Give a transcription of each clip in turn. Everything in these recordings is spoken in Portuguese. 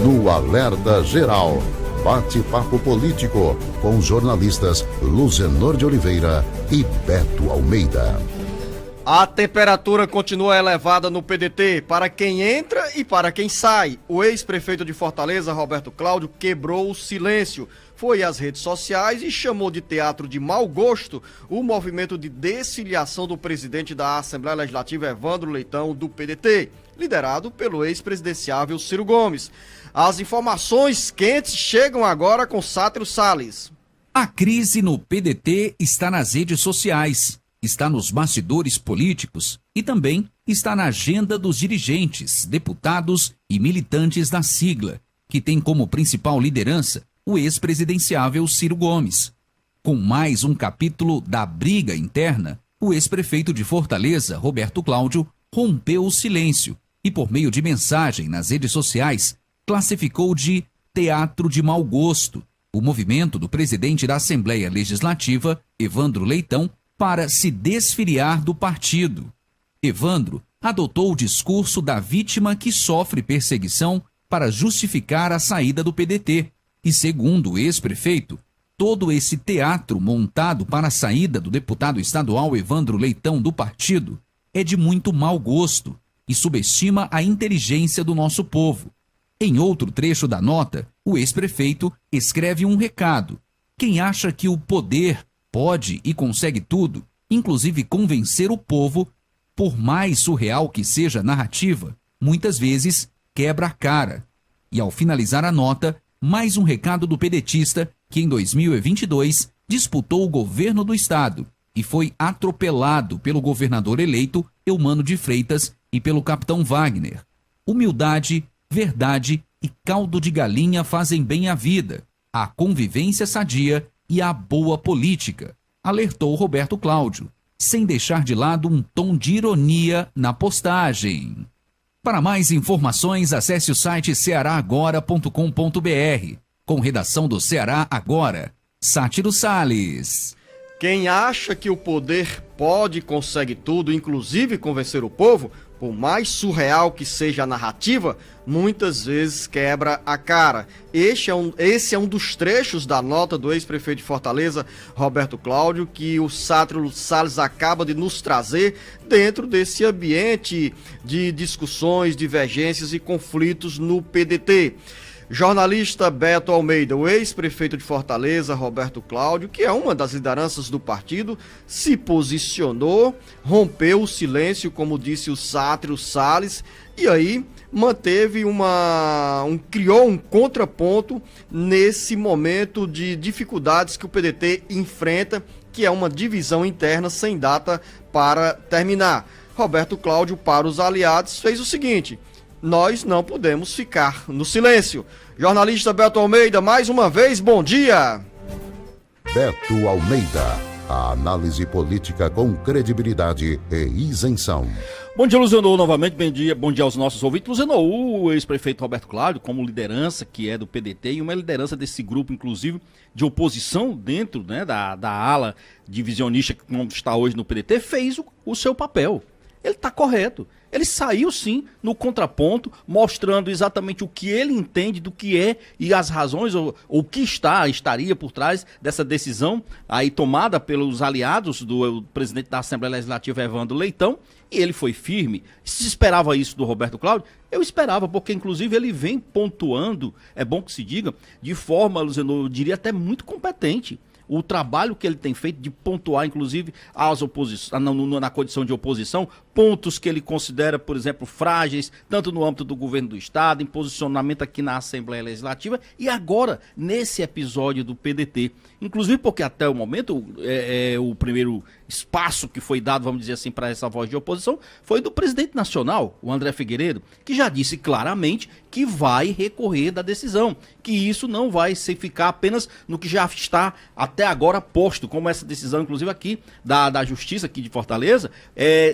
no Alerta Geral. Bate-papo político com os jornalistas Luzenor de Oliveira e Beto Almeida. A temperatura continua elevada no PDT para quem entra e para quem sai. O ex-prefeito de Fortaleza, Roberto Cláudio, quebrou o silêncio. Foi às redes sociais e chamou de teatro de mau gosto o movimento de desfiliação do presidente da Assembleia Legislativa, Evandro Leitão, do PDT, liderado pelo ex-presidenciável Ciro Gomes. As informações quentes chegam agora com Sátiro Salles. A crise no PDT está nas redes sociais, está nos bastidores políticos e também está na agenda dos dirigentes, deputados e militantes da sigla, que tem como principal liderança o ex-presidenciável Ciro Gomes. Com mais um capítulo da briga interna, o ex-prefeito de Fortaleza, Roberto Cláudio, rompeu o silêncio e, por meio de mensagem nas redes sociais, classificou de teatro de mau gosto o movimento do presidente da Assembleia Legislativa, Evandro Leitão, para se desfiliar do partido. Evandro adotou o discurso da vítima que sofre perseguição para justificar a saída do PDT. E, segundo o ex-prefeito, todo esse teatro montado para a saída do deputado estadual Evandro Leitão do partido é de muito mau gosto e subestima a inteligência do nosso povo. Em outro trecho da nota, o ex-prefeito escreve um recado. Quem acha que o poder pode e consegue tudo, inclusive convencer o povo, por mais surreal que seja a narrativa, muitas vezes quebra a cara. E ao finalizar a nota, mais um recado do pedetista que em 2022 disputou o governo do estado e foi atropelado pelo governador eleito Eumano de Freitas e pelo capitão Wagner. Humildade, verdade e caldo de galinha fazem bem à vida, à convivência sadia e à boa política, alertou Roberto Cláudio, sem deixar de lado um tom de ironia na postagem. Para mais informações, acesse o site cearagora.com.br, com redação do Ceará Agora, Sátiro Salles. Quem acha que o poder pode e consegue tudo, inclusive convencer o povo, por mais surreal que seja a narrativa, muitas vezes quebra a cara. Esse é um dos trechos da nota do ex-prefeito de Fortaleza, Roberto Cláudio, que o Sátiro Salles acaba de nos trazer dentro desse ambiente de discussões, divergências e conflitos no PDT. Jornalista Beto Almeida, o ex-prefeito de Fortaleza, Roberto Cláudio, que é uma das lideranças do partido, se posicionou, rompeu o silêncio, como disse o Sátiro Salles, e aí manteve criou um contraponto nesse momento de dificuldades que o PDT enfrenta, que é uma divisão interna sem data para terminar. Roberto Cláudio, para os aliados, fez o seguinte: nós não podemos ficar no silêncio. Jornalista Beto Almeida, mais uma vez, bom dia. Beto Almeida, a análise política com credibilidade e isenção. Bom dia, Luzenor, novamente, bom dia aos nossos ouvintes. Luzenor, o ex-prefeito Roberto Cláudio, como liderança que é do PDT e uma liderança desse grupo, inclusive, de oposição dentro, né, da ala divisionista que está hoje no PDT, fez o seu papel. Ele está correto. Ele saiu sim no contraponto, mostrando exatamente o que ele entende do que é e as razões, ou o que estaria por trás dessa decisão aí tomada pelos aliados do presidente da Assembleia Legislativa, Evandro Leitão, e ele foi firme. Se esperava isso do Roberto Cláudio? Eu esperava, porque inclusive ele vem pontuando, é bom que se diga, de forma, Luzenor, eu diria até muito competente. O trabalho que ele tem feito de pontuar, inclusive, na condição de oposição, pontos que ele considera, por exemplo, frágeis, tanto no âmbito do governo do Estado, em posicionamento aqui na Assembleia Legislativa e agora nesse episódio do PDT. Inclusive porque até o momento, o primeiro espaço que foi dado, vamos dizer assim, para essa voz de oposição, foi do presidente nacional, o André Figueiredo, que já disse claramente que vai recorrer da decisão, que isso não vai ficar apenas no que já está até agora posto, como essa decisão, inclusive aqui, da Justiça aqui de Fortaleza,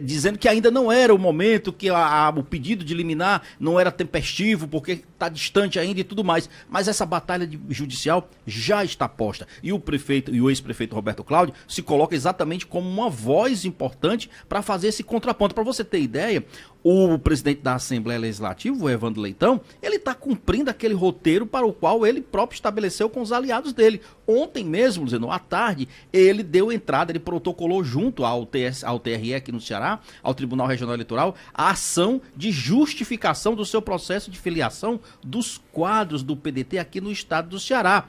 dizendo que ainda não era o momento, que o pedido de liminar não era tempestivo, porque está distante ainda e tudo mais, mas essa batalha judicial já está posta, e o ex-prefeito Roberto Cláudio se coloca exatamente como uma voz importante para fazer esse contraponto. Para você ter ideia, o presidente da Assembleia Legislativa, o Evandro Leitão, ele está cumprindo aquele roteiro para o qual ele próprio estabeleceu com os aliados dele. Ontem mesmo, à tarde, ele deu entrada, ele protocolou junto ao TRE aqui no Ceará, ao Tribunal Regional Eleitoral, a ação de justificação do seu processo de filiação dos quadros do PDT aqui no estado do Ceará.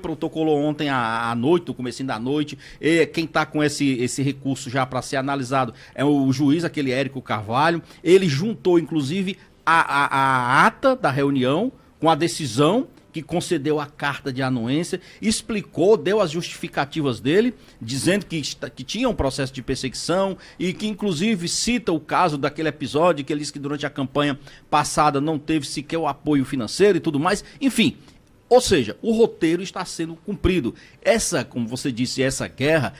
Protocolou ontem à noite, no comecinho da noite, e quem está com esse recurso já para ser analisado é o juiz, aquele Érico Carvalho. Ele juntou, inclusive, a ata da reunião com a decisão que concedeu a carta de anuência, explicou, deu as justificativas dele, dizendo que tinha um processo de perseguição e que, inclusive, cita o caso daquele episódio que ele disse que durante a campanha passada não teve sequer o apoio financeiro e tudo mais. Enfim, ou seja, o roteiro está sendo cumprido. Essa, como você disse, essa guerra,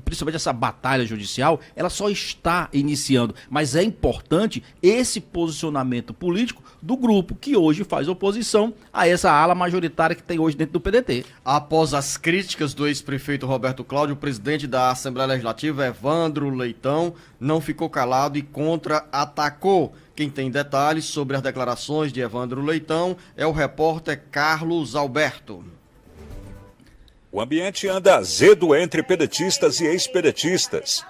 principalmente essa batalha judicial, ela só está iniciando. Mas é importante esse posicionamento político do grupo que hoje faz oposição a essa ala majoritária que tem hoje dentro do PDT. Após as críticas do ex-prefeito Roberto Cláudio, o presidente da Assembleia Legislativa, Evandro Leitão, não ficou calado e contra-atacou. Quem tem detalhes sobre as declarações de Evandro Leitão é o repórter Carlos Alberto. O ambiente anda azedo entre pedetistas e ex-pedetistas.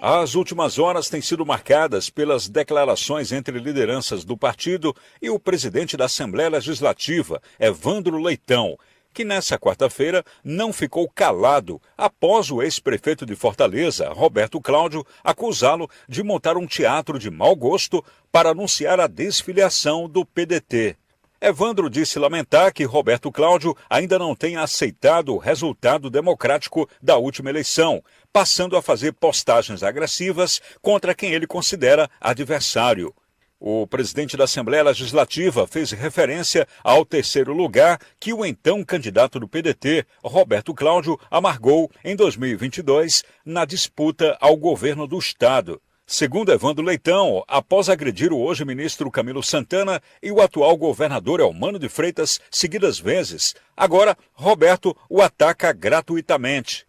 As últimas horas têm sido marcadas pelas declarações entre lideranças do partido e o presidente da Assembleia Legislativa, Evandro Leitão, que nessa quarta-feira não ficou calado após o ex-prefeito de Fortaleza, Roberto Cláudio, acusá-lo de montar um teatro de mau gosto para anunciar a desfiliação do PDT. Evandro disse lamentar que Roberto Cláudio ainda não tenha aceitado o resultado democrático da última eleição, passando a fazer postagens agressivas contra quem ele considera adversário. O presidente da Assembleia Legislativa fez referência ao terceiro lugar que o então candidato do PDT, Roberto Cláudio, amargou em 2022 na disputa ao governo do estado. Segundo Evandro Leitão, após agredir o hoje ministro Camilo Santana e o atual governador Eumano de Freitas seguidas vezes, agora Roberto o ataca gratuitamente.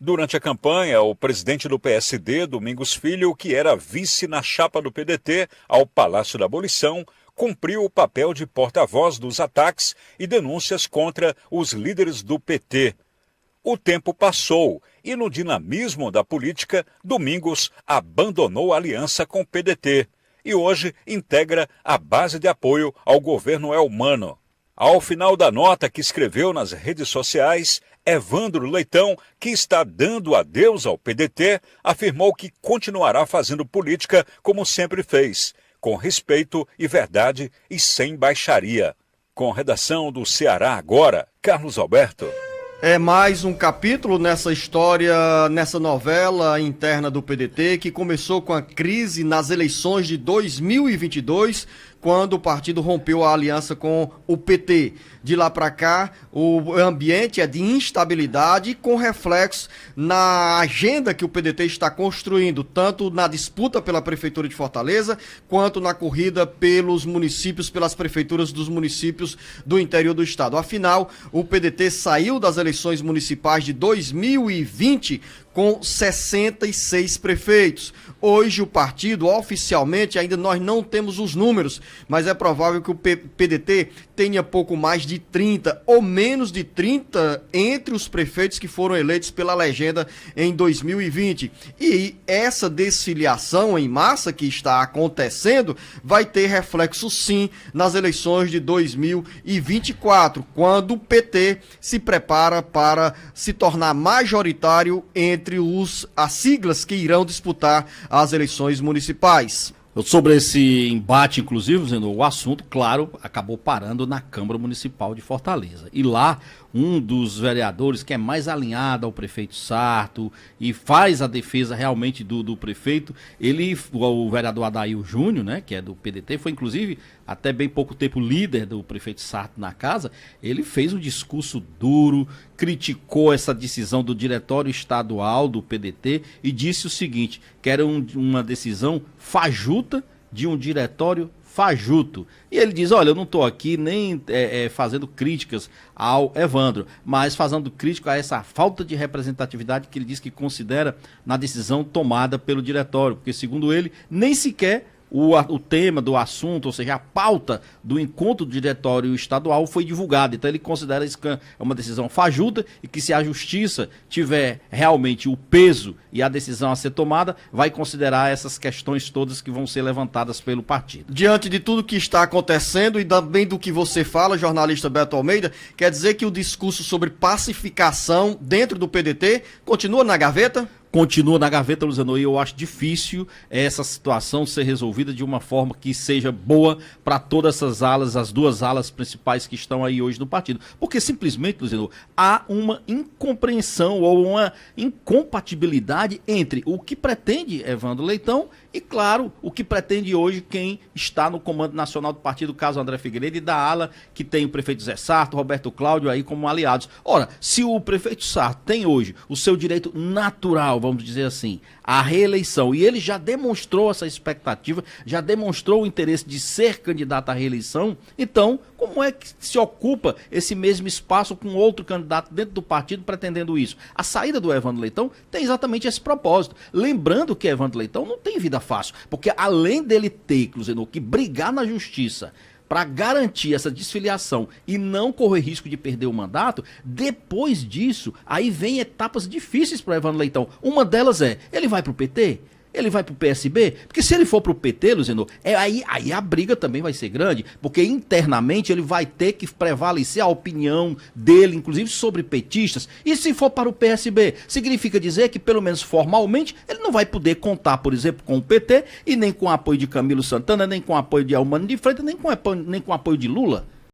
Durante a campanha, o presidente do PSD, Domingos Filho, que era vice na chapa do PDT ao Palácio da Abolição, cumpriu o papel de porta-voz dos ataques e denúncias contra os líderes do PT. O tempo passou e, no dinamismo da política, Domingos abandonou a aliança com o PDT e hoje integra a base de apoio ao governo Eumano. Ao final da nota que escreveu nas redes sociais, Evandro Leitão, que está dando adeus ao PDT, afirmou que continuará fazendo política como sempre fez, com respeito e verdade e sem baixaria. Com redação do Ceará Agora, Carlos Alberto. É mais um capítulo nessa história, nessa novela interna do PDT, que começou com a crise nas eleições de 2022, quando o partido rompeu a aliança com o PT. De lá para cá, o ambiente é de instabilidade, com reflexo na agenda que o PDT está construindo, tanto na disputa pela Prefeitura de Fortaleza, quanto na corrida pelos municípios, pelas prefeituras dos municípios do interior do estado. Afinal, o PDT saiu das eleições municipais de 2020 com 66 prefeitos. Hoje o partido, oficialmente, ainda nós não temos os números, mas é provável que o PDT tenha pouco mais de 30 ou menos de 30 entre os prefeitos que foram eleitos pela legenda em 2020. E essa desfiliação em massa que está acontecendo vai ter reflexo sim nas eleições de 2024, quando o PT se prepara para se tornar majoritário entre as siglas que irão disputar as eleições municipais. Sobre esse embate, inclusive, o assunto, claro, acabou parando na Câmara Municipal de Fortaleza. E lá, um dos vereadores que é mais alinhado ao prefeito Sarto e faz a defesa realmente do prefeito, o vereador Adail Júnior, né, que é do PDT, foi inclusive até bem pouco tempo líder do prefeito Sarto na casa, ele fez um discurso duro, criticou essa decisão do diretório estadual do PDT e disse o seguinte, que era uma decisão fajuta de um diretório fajuto. E ele diz, olha, eu não estou aqui nem fazendo críticas ao Evandro, mas fazendo crítica a essa falta de representatividade que ele diz que considera na decisão tomada pelo diretório, porque segundo ele, nem sequer o tema do assunto, ou seja, a pauta do encontro do diretório estadual foi divulgada. Então ele considera isso uma decisão fajuta e que, se a justiça tiver realmente o peso e a decisão a ser tomada, vai considerar essas questões todas que vão ser levantadas pelo partido. Diante de tudo que está acontecendo e também do que você fala, jornalista Beto Almeida, quer dizer que o discurso sobre pacificação dentro do PDT continua na gaveta? Continua na gaveta, Luciano, e eu acho difícil essa situação ser resolvida de uma forma que seja boa para todas essas alas, as duas alas principais que estão aí hoje no partido. Porque simplesmente, Luciano, há uma incompreensão ou uma incompatibilidade entre o que pretende Evandro Leitão e, claro, o que pretende hoje quem está no comando nacional do partido, caso André Figueiredo, e da ala que tem o prefeito Zé Sarto, Roberto Cláudio aí como aliados. Ora, se o prefeito Sarto tem hoje o seu direito natural, vamos dizer assim, a reeleição, e ele já demonstrou essa expectativa, já demonstrou o interesse de ser candidato à reeleição, então como é que se ocupa esse mesmo espaço com outro candidato dentro do partido pretendendo isso? A saída do Evandro Leitão tem exatamente esse propósito. Lembrando que Evandro Leitão não tem vida fácil, porque além dele ter, Cruzeiro, que brigar na justiça para garantir essa desfiliação e não correr risco de perder o mandato, depois disso, aí vem etapas difíceis para o Evandro Leitão. Uma delas ele vai para o PT? Ele vai para o PSB? Porque se ele for para o PT, Luciano, aí a briga também vai ser grande, porque internamente ele vai ter que prevalecer a opinião dele, inclusive sobre petistas. E se for para o PSB, significa dizer que, pelo menos formalmente, ele não vai poder contar, por exemplo, com o PT, e nem com o apoio de Camilo Santana, nem com o apoio de Elmano de Freitas, nem com o apoio de Lula.